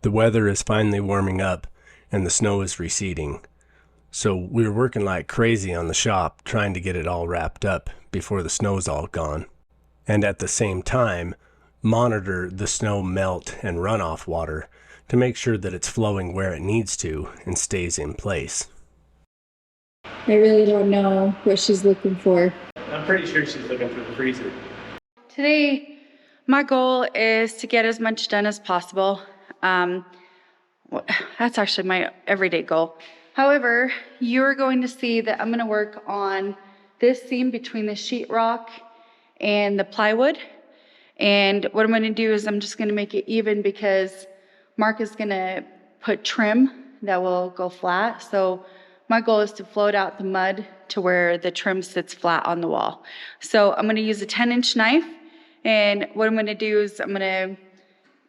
The weather is finally warming up and the snow is receding. So we were working like crazy on the shop trying to get it all wrapped up before the snow's all gone. And at the same time, monitor the snow melt and runoff water to make sure that it's flowing where it needs to and stays in place. I really don't know what she's looking for. I'm pretty sure she's looking for the freezer. Today, my goal is to get as much done as possible. That's actually my everyday goal. However, you're going to see that I'm going to work on this seam between the sheetrock and the plywood. And what I'm going to do is I'm just going to make it even because Mark is going to put trim that will go flat. So my goal is to float out the mud to where the trim sits flat on the wall. So I'm going to use a 10-inch knife. And what I'm going to do is I'm going to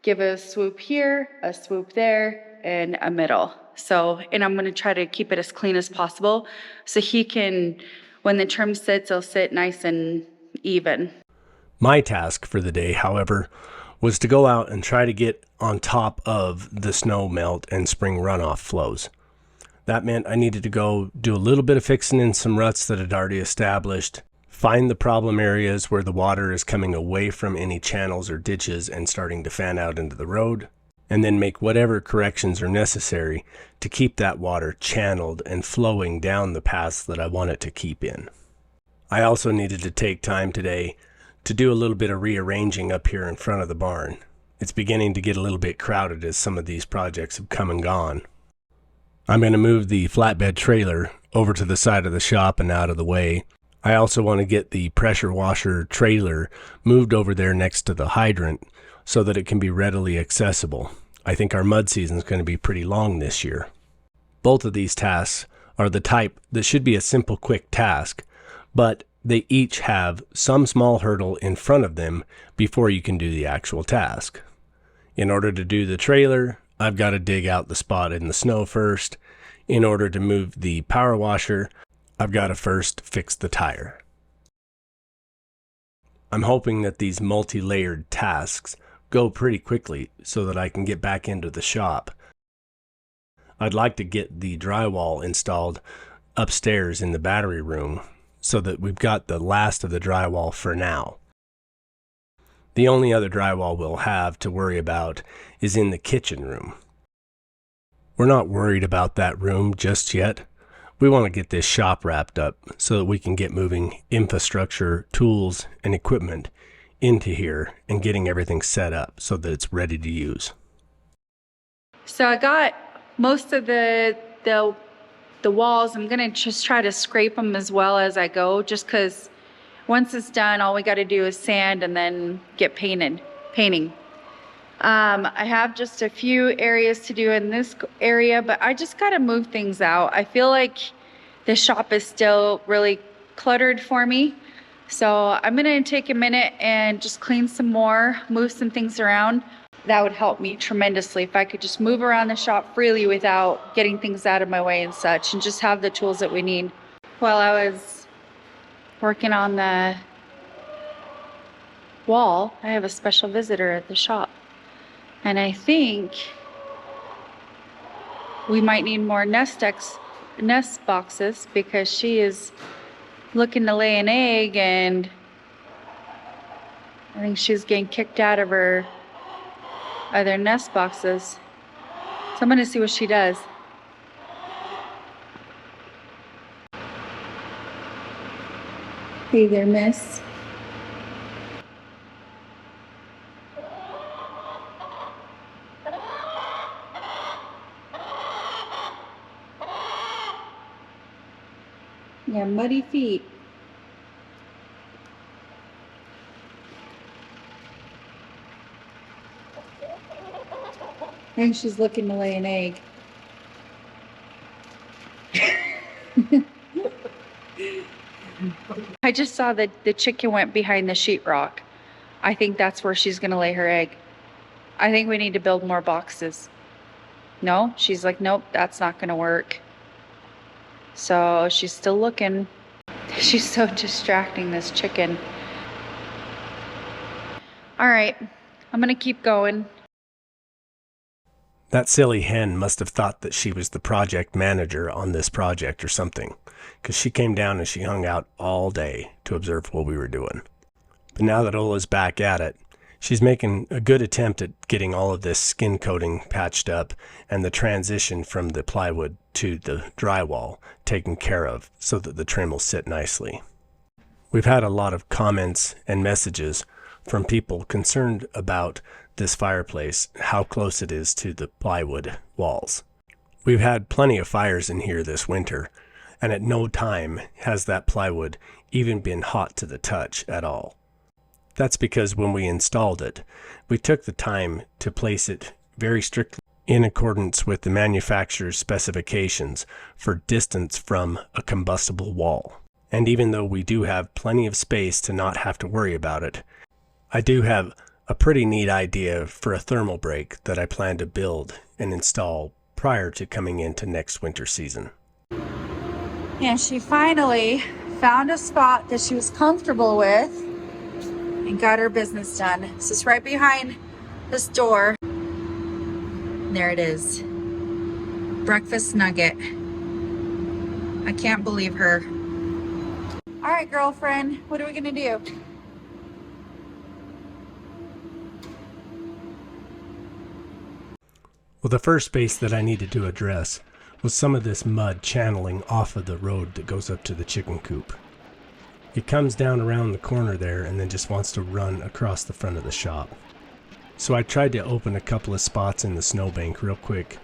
give a swoop here, a swoop there, and a middle. So, and I'm going to try to keep it as clean as possible so he can, when the trim sits, it'll sit nice and even. My task for the day, however, was to go out and try to get on top of the snow melt and spring runoff flows. That meant I needed to go do a little bit of fixing in some ruts that had already established, find the problem areas where the water is coming away from any channels or ditches and starting to fan out into the road, and then make whatever corrections are necessary to keep that water channeled and flowing down the paths that I want it to keep in. I also needed to take time today to do a little bit of rearranging up here in front of the barn. It's beginning to get a little bit crowded as some of these projects have come and gone. I'm going to move the flatbed trailer over to the side of the shop and out of the way. I also want to get the pressure washer trailer moved over there next to the hydrant so that it can be readily accessible. I think our mud season is going to be pretty long this year. Both of these tasks are the type that should be a simple, quick task, but they each have some small hurdle in front of them before you can do the actual task. In order to do the trailer, I've got to dig out the spot in the snow first. In order to move the power washer, I've got to first fix the tire. I'm hoping that these multi-layered tasks go pretty quickly so that I can get back into the shop. I'd like to get the drywall installed upstairs in the battery room so that we've got the last of the drywall for now. The only other drywall we'll have to worry about is in the kitchen room. We're not worried about that room just yet. We want to get this shop wrapped up so that we can get moving infrastructure, tools, and equipment into here and getting everything set up so that it's ready to use. So I got most of the walls. I'm gonna just try to scrape them as well as I go, just because once it's done, all we got to do is sand and then get painting. I have just a few areas to do in this area, but I just got to move things out. I feel like the shop is still really cluttered for me. So I'm going to take a minute and just clean some more, move some things around. That would help me tremendously if I could just move around the shop freely without getting things out of my way and such, and just have the tools that we need. While I was working on the wall, I have a special visitor at the shop. And I think we might need more nest boxes because she is looking to lay an egg, and I think she's getting kicked out of her other nest boxes. So I'm gonna see what she does. Hey there, miss. Yeah, muddy feet. I think she's looking to lay an egg. I just saw that the chicken went behind the sheetrock. I think that's where she's gonna lay her egg. I think we need to build more boxes. No, she's like, nope, that's not gonna work. So she's still looking. She's so distracting, this chicken. All right, I'm gonna keep going. That silly hen must have thought that she was the project manager on this project or something, because she came down and she hung out all day to observe what we were doing. But now that Ola's back at it, she's making a good attempt at getting all of this skin coating patched up and the transition from the plywood to the drywall taken care of so that the trim will sit nicely. We've had a lot of comments and messages from people concerned about this fireplace, how close it is to the plywood walls. We've had plenty of fires in here this winter, and at no time has that plywood even been hot to the touch at all. That's because when we installed it, we took the time to place it very strictly in accordance with the manufacturer's specifications for distance from a combustible wall. And even though we do have plenty of space to not have to worry about it, I do have a pretty neat idea for a thermal break that I plan to build and install prior to coming into next winter season. And she finally found a spot that she was comfortable with and got her business done. This is right behind this door. And there it is. Breakfast nugget. I can't believe her. All right, girlfriend, what are we gonna do? Well, the first space that I needed to address was some of this mud channeling off of the road that goes up to the chicken coop. It comes down around the corner there and then just wants to run across the front of the shop. So I tried to open a couple of spots in the snowbank real quick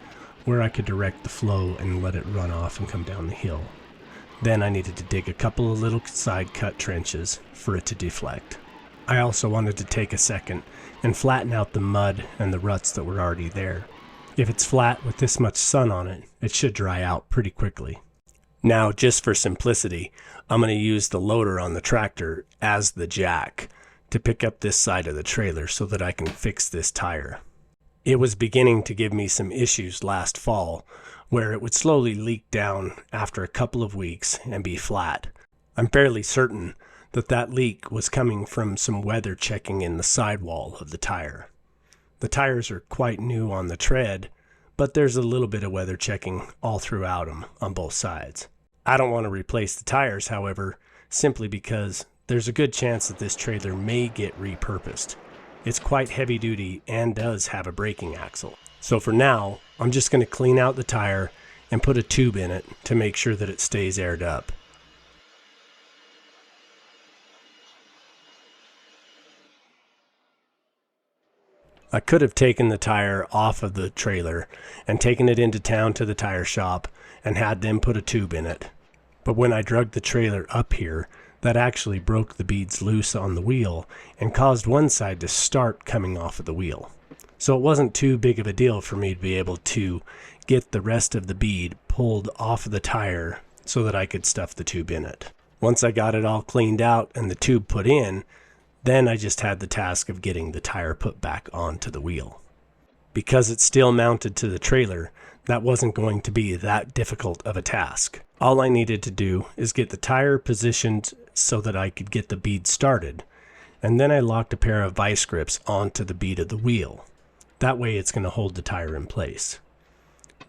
where I could direct the flow and let it run off and come down the hill. Then I needed to dig a couple of little side cut trenches for it to deflect. I also wanted to take a second and flatten out the mud and the ruts that were already there. If it's flat with this much sun on it, it should dry out pretty quickly. Now, just for simplicity, I'm going to use the loader on the tractor as the jack to pick up this side of the trailer so that I can fix this tire. It was beginning to give me some issues last fall where it would slowly leak down after a couple of weeks and be flat. I'm fairly certain that that leak was coming from some weather checking in the sidewall of the tire. The tires are quite new on the tread, but there's a little bit of weather checking all throughout them on both sides. I don't want to replace the tires, however, simply because there's a good chance that this trailer may get repurposed. It's quite heavy duty and does have a braking axle. So for now, I'm just going to clean out the tire and put a tube in it to make sure that it stays aired up. I could have taken the tire off of the trailer and taken it into town to the tire shop and had them put a tube in it. But when I dragged the trailer up here, that actually broke the beads loose on the wheel and caused one side to start coming off of the wheel. So it wasn't too big of a deal for me to be able to get the rest of the bead pulled off of the tire so that I could stuff the tube in it. Once I got it all cleaned out and the tube put in, then I just had the task of getting the tire put back onto the wheel. Because it's still mounted to the trailer, that wasn't going to be that difficult of a task. All I needed to do is get the tire positioned so that I could get the bead started, and then I locked a pair of vice grips onto the bead of the wheel. That way it's going to hold the tire in place.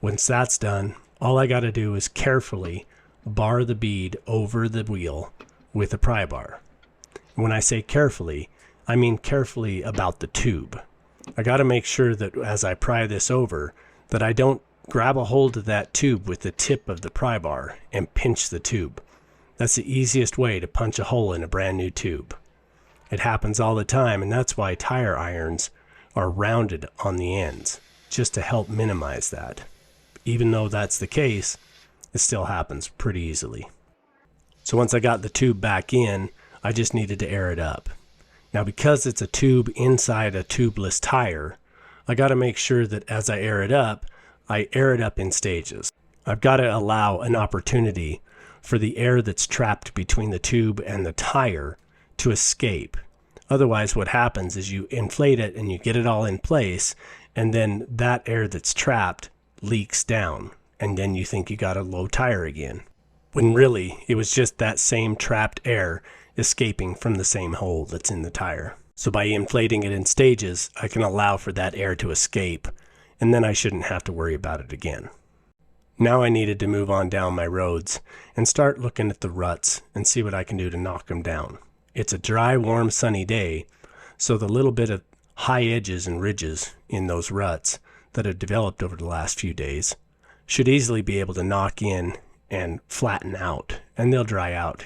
Once that's done, all I got to do is carefully bar the bead over the wheel with a pry bar. When I say carefully, I mean carefully about the tube. I got to make sure that as I pry this over, that I don't grab a hold of that tube with the tip of the pry bar and pinch the tube. That's the easiest way to punch a hole in a brand new tube. It happens all the time, and that's why tire irons are rounded on the ends, just to help minimize that. Even though that's the case, it still happens pretty easily. So once I got the tube back in, I just needed to air it up. Now because it's a tube inside a tubeless tire, I got to make sure that as I air it up in stages. I've got to allow an opportunity for the air that's trapped between the tube and the tire to escape. Otherwise what happens is you inflate it and you get it all in place, and then that air that's trapped leaks down, and then you think you got a low tire again. When really it was just that same trapped air escaping from the same hole that's in the tire. So by inflating it in stages, I can allow for that air to escape and then I shouldn't have to worry about it again. Now I needed to move on down my roads and start looking at the ruts and see what I can do to knock them down. It's a dry, warm, sunny day, so the little bit of high edges and ridges in those ruts that have developed over the last few days should easily be able to knock in and flatten out, and they'll dry out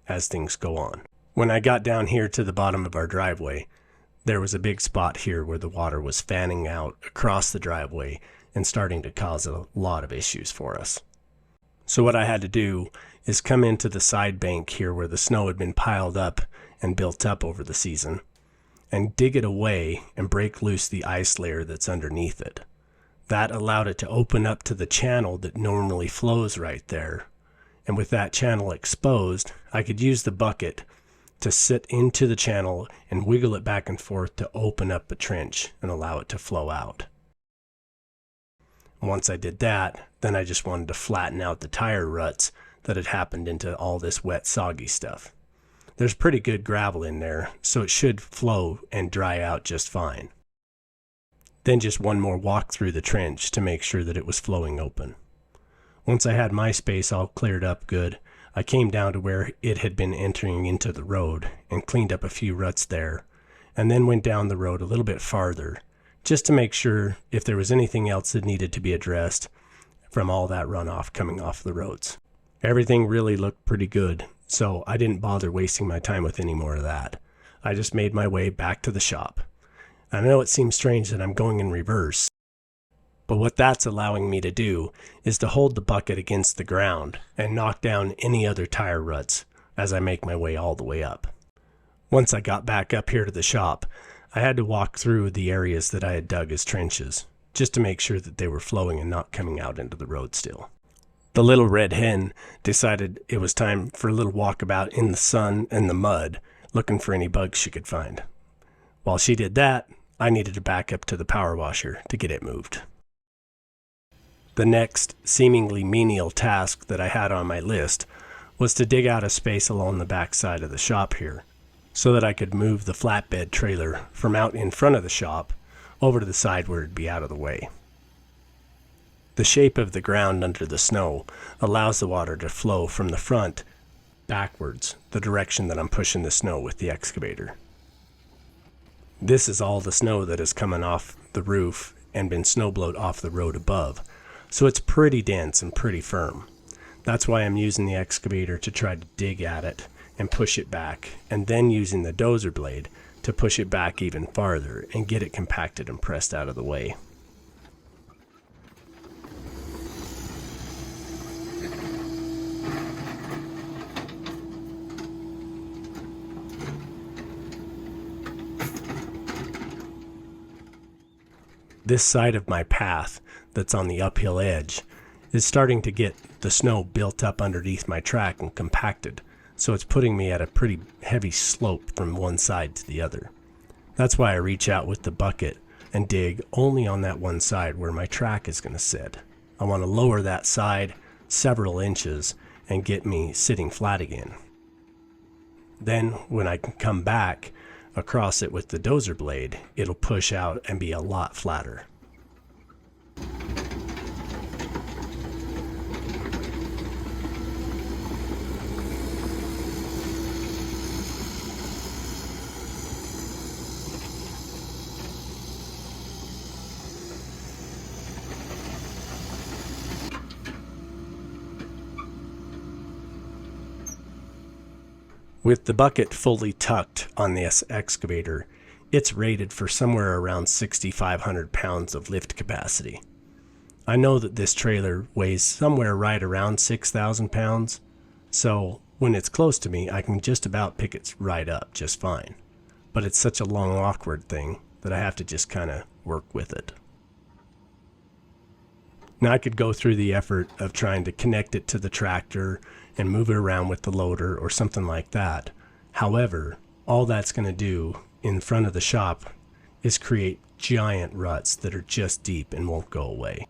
as things go on. When I got down here to the bottom of our driveway, there was a big spot here where the water was fanning out across the driveway and starting to cause a lot of issues for us. So what I had to do is come into the side bank here where the snow had been piled up and built up over the season, and dig it away and break loose the ice layer that's underneath it. That allowed it to open up to the channel that normally flows right there. And with that channel exposed, I could use the bucket to sit into the channel and wiggle it back and forth to open up the trench and allow it to flow out. Once I did that, then I just wanted to flatten out the tire ruts that had happened into all this wet, soggy stuff. There's pretty good gravel in there, so it should flow and dry out just fine. Then just one more walk through the trench to make sure that it was flowing open. Once I had my space all cleared up good, I came down to where it had been entering into the road and cleaned up a few ruts there, and then went down the road a little bit farther, just to make sure if there was anything else that needed to be addressed from all that runoff coming off the roads. Everything really looked pretty good, so I didn't bother wasting my time with any more of that. I just made my way back to the shop. I know it seems strange that I'm going in reverse, but what that's allowing me to do is to hold the bucket against the ground and knock down any other tire ruts as I make my way all the way up. Once I got back up here to the shop, I had to walk through the areas that I had dug as trenches, just to make sure that they were flowing and not coming out into the road still. The little red hen decided it was time for a little walkabout in the sun and the mud, looking for any bugs she could find. While she did that, I needed to back up to the power washer to get it moved. The next seemingly menial task that I had on my list was to dig out a space along the back side of the shop here, so that I could move the flatbed trailer from out in front of the shop over to the side where it'd be out of the way. The shape of the ground under the snow allows the water to flow from the front backwards, the direction that I'm pushing the snow with the excavator. This is all the snow that is coming off the roof and been snowblowed off the road above, so it's pretty dense and pretty firm. That's why I'm using the excavator to try to dig at it and push it back, and then using the dozer blade to push it back even farther and get it compacted and pressed out of the way. This side of my path that's on the uphill edge is starting to get the snow built up underneath my track and compacted, so it's putting me at a pretty heavy slope from one side to the other. That's why I reach out with the bucket and dig only on that one side where my track is going to sit. I want to lower that side several inches and get me sitting flat again. Then when I can come back across it with the dozer blade, it'll push out and be a lot flatter. With the bucket fully tucked on this excavator, it's rated for somewhere around 6,500 pounds of lift capacity. I know that this trailer weighs somewhere right around 6,000 pounds, so when it's close to me, I can just about pick it right up just fine. But it's such a long, awkward thing that I have to just kind of work with it. Now I could go through the effort of trying to connect it to the tractor and move it around with the loader or something like that. However, all that's going to do in front of the shop is create giant ruts that are just deep and won't go away.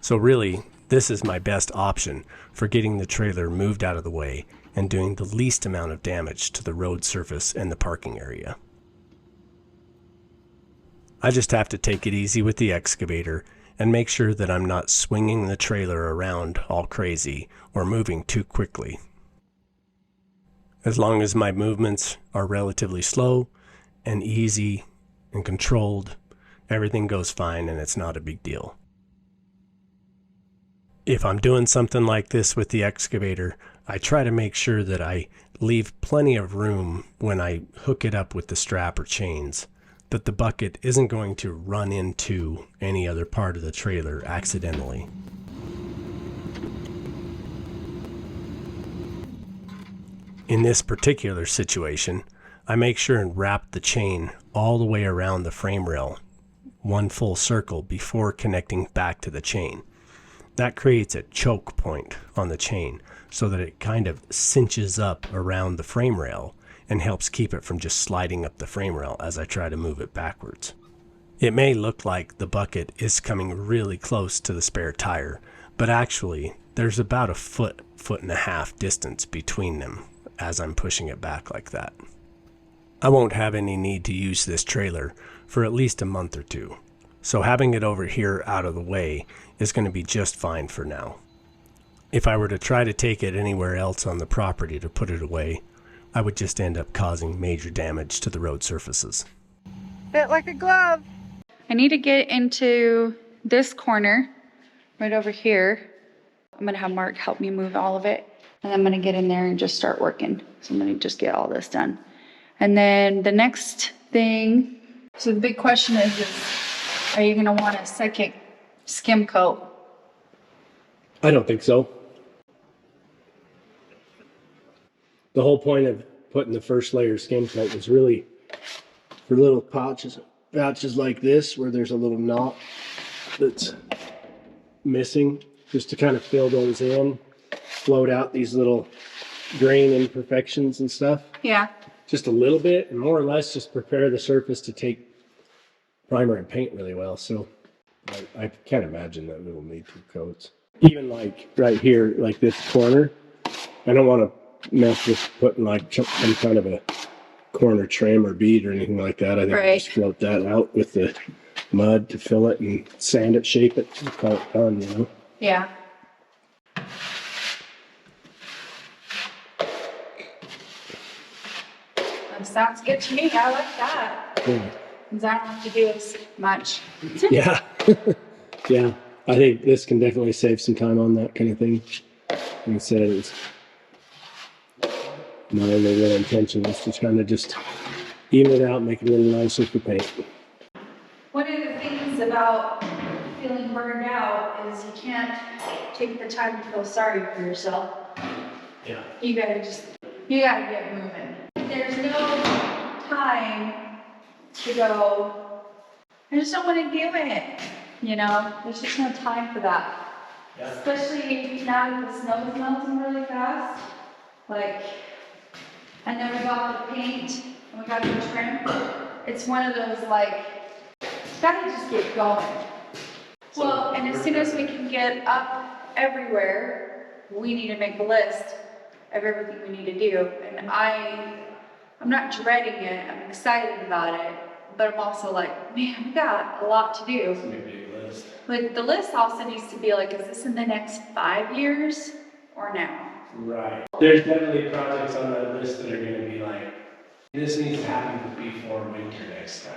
So really, this is my best option for getting the trailer moved out of the way and doing the least amount of damage to the road surface and the parking area. I just have to take it easy with the excavator and make sure that I'm not swinging the trailer around all crazy or moving too quickly. As long as my movements are relatively slow and easy and controlled, everything goes fine and it's not a big deal. If I'm doing something like this with the excavator, I try to make sure that I leave plenty of room when I hook it up with the strap or chains, that the bucket isn't going to run into any other part of the trailer accidentally. In this particular situation, I make sure and wrap the chain all the way around the frame rail, one full circle before connecting back to the chain. That creates a choke point on the chain so that it kind of cinches up around the frame rail and helps keep it from just sliding up the frame rail as I try to move it backwards. It may look like the bucket is coming really close to the spare tire, but actually there's about a foot and a half distance between them as I'm pushing it back like that. I won't have any need to use this trailer for at least a month or two, so having it over here out of the way is going to be just fine for now. If I were to try to take it anywhere else on the property to put it away, I would just end up causing major damage to the road surfaces. Fit like a glove. I need to get into this corner right over here. I'm gonna have Mark help me move all of it, and I'm gonna get in there and just start working. So I'm gonna just get all this done. And then the next thing, so the big question is are you gonna want a second skim coat? I don't think so. The whole point of putting the first layer of skim coat was really for little pouches like this where there's a little knot that's missing, just to kind of fill those in, float out these little grain imperfections and stuff. Yeah. Just a little bit, and more or less just prepare the surface to take primer and paint really well. So I can't imagine that it'll need 2 coats. Even like right here, like this corner, I don't want to mess with putting like some kind of a corner trim or bead or anything like that. I think I just float that out with the mud to fill it and sand it, shape it, and call it done, you know? Yeah. That sounds good to me. I like that. Yeah. Because I don't have to do as much. Yeah. Yeah. I think this can definitely save some time on that kind of thing. Like I said, it's my only real intention is to kind of just even it out, make it a little nicer for paint. One of the things about feeling burned out is you can't take the time to feel sorry for yourself. Yeah. You gotta get moving. There's no time to go, I just don't want to do it. You know, there's just no time for that. Yeah. Especially now that the snow is melting really fast. Like, and then we got the paint and we got the trim. It's one of those like, gotta just get going. Well, and as soon as we can get up everywhere, we need to make a list of everything we need to do. And I'm not dreading it, I'm excited about it, but I'm also like, man, we got a lot to do. It's gonna be a big list. But the list also needs to be like, is this in the next 5 years or now? Right. There's definitely projects on that list that are going to be like, this needs to happen before winter next time.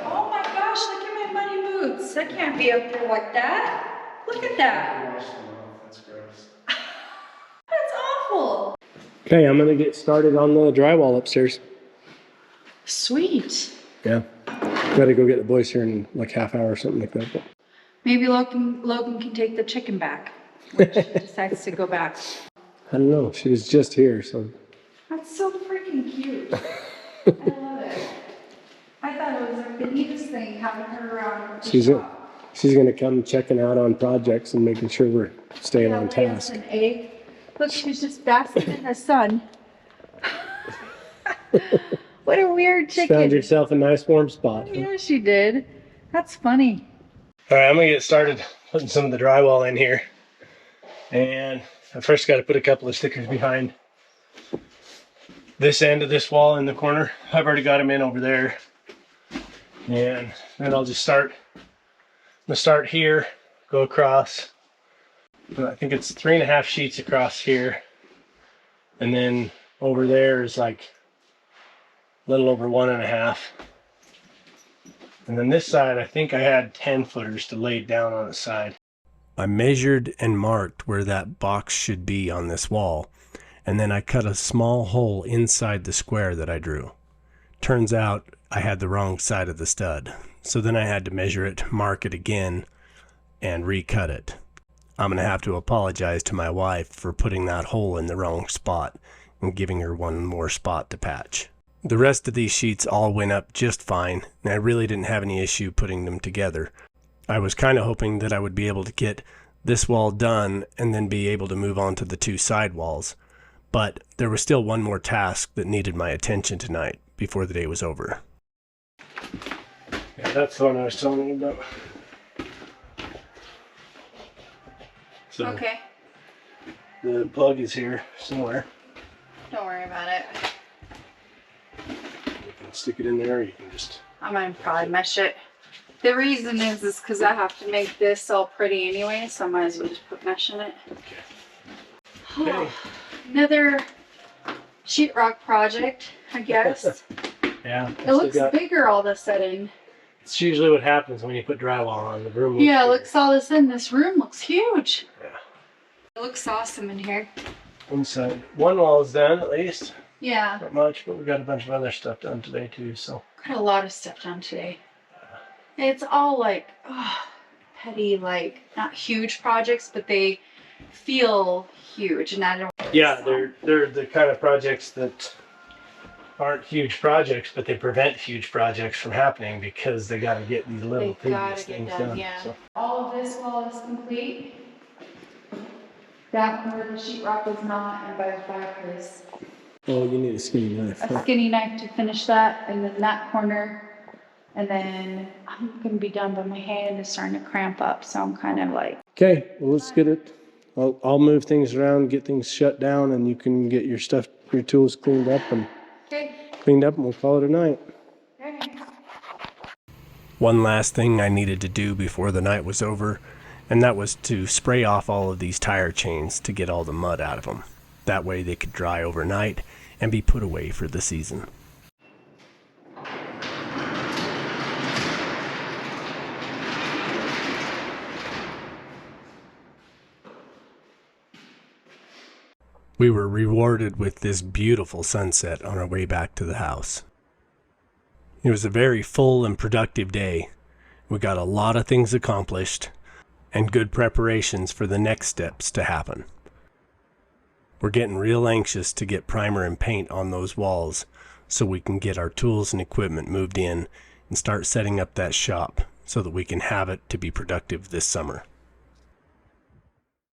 Oh my gosh, look at my muddy boots. I can't be up there like that. Look at that. Wash them off. That's gross. That's awful. Okay, I'm going to get started on the drywall upstairs. Sweet. Yeah. Gotta go get the boys here in like half hour or something like that. But. Maybe Logan can take the chicken back when she decides to go back. I don't know. She was just here, so. That's so freaking cute. I love it. I thought it was like the neatest thing having her around. She's gonna come checking out on projects and making sure we're staying on task. An egg. Look, she's just basking in the sun. What a weird chicken. Found yourself a nice warm spot. Yeah, she did. That's funny. All right, I'm gonna get started putting some of the drywall in here. And I first got to put a couple of stickers behind this end of this wall in the corner. I've already got them in over there. And then I'll just start. I'm gonna start here, go across. I think it's 3.5 sheets across here, and then over there is like a little over 1.5. And then this side, I think I had 10 footers to lay down on the side. I measured and marked where that box should be on this wall, and then I cut a small hole inside the square that I drew. Turns out I had the wrong side of the stud, so then I had to measure it, mark it again, and recut it. I'm going to have to apologize to my wife for putting that hole in the wrong spot and giving her one more spot to patch. The rest of these sheets all went up just fine, and I really didn't have any issue putting them together. I was kind of hoping that I would be able to get this wall done and then be able to move on to the 2 side walls, but there was still one more task that needed my attention tonight before the day was over. Yeah, that's the one I was telling you about. So, Okay. the plug is here somewhere. Don't worry about it. You can stick it in there, or you can just... I'm gonna probably mesh it. The reason is because I have to make this all pretty anyway, so I might as well just put mesh in it. Okay. Okay. Another sheetrock project, I guess. Yeah. It looks bigger all of a sudden. It's usually what happens when you put drywall on. The room looks Yeah, bigger. looks all of a sudden. This room looks huge. Yeah. It looks awesome in here. Inside. One wall is done, at least. Yeah. Not much, but we got a bunch of other stuff done today, too, so. Got a lot of stuff done today. It's all like petty, like not huge projects, but they feel huge, and I don't. Yeah, they're the kind of projects that aren't huge projects, but they prevent huge projects from happening because they got to get these little tedious things done. Yeah. So. All of this wall is complete. That one where the sheetrock is not, and by the fireplace. Oh, you need a skinny knife. A skinny knife to finish that, and then that corner. And then I'm gonna be done, but my hand is starting to cramp up, so I'm kind of like. Okay, well, let's get it. I'll move things around, get things shut down, and you can get your stuff, your tools cleaned up, and we'll call it a night. Okay. One last thing I needed to do before the night was over, and that was to spray off all of these tire chains to get all the mud out of them. That way they could dry overnight and be put away for the season. We were rewarded with this beautiful sunset on our way back to the house. It was a very full and productive day. We got a lot of things accomplished and good preparations for the next steps to happen. We're getting real anxious to get primer and paint on those walls so we can get our tools and equipment moved in and start setting up that shop so that we can have it to be productive this summer.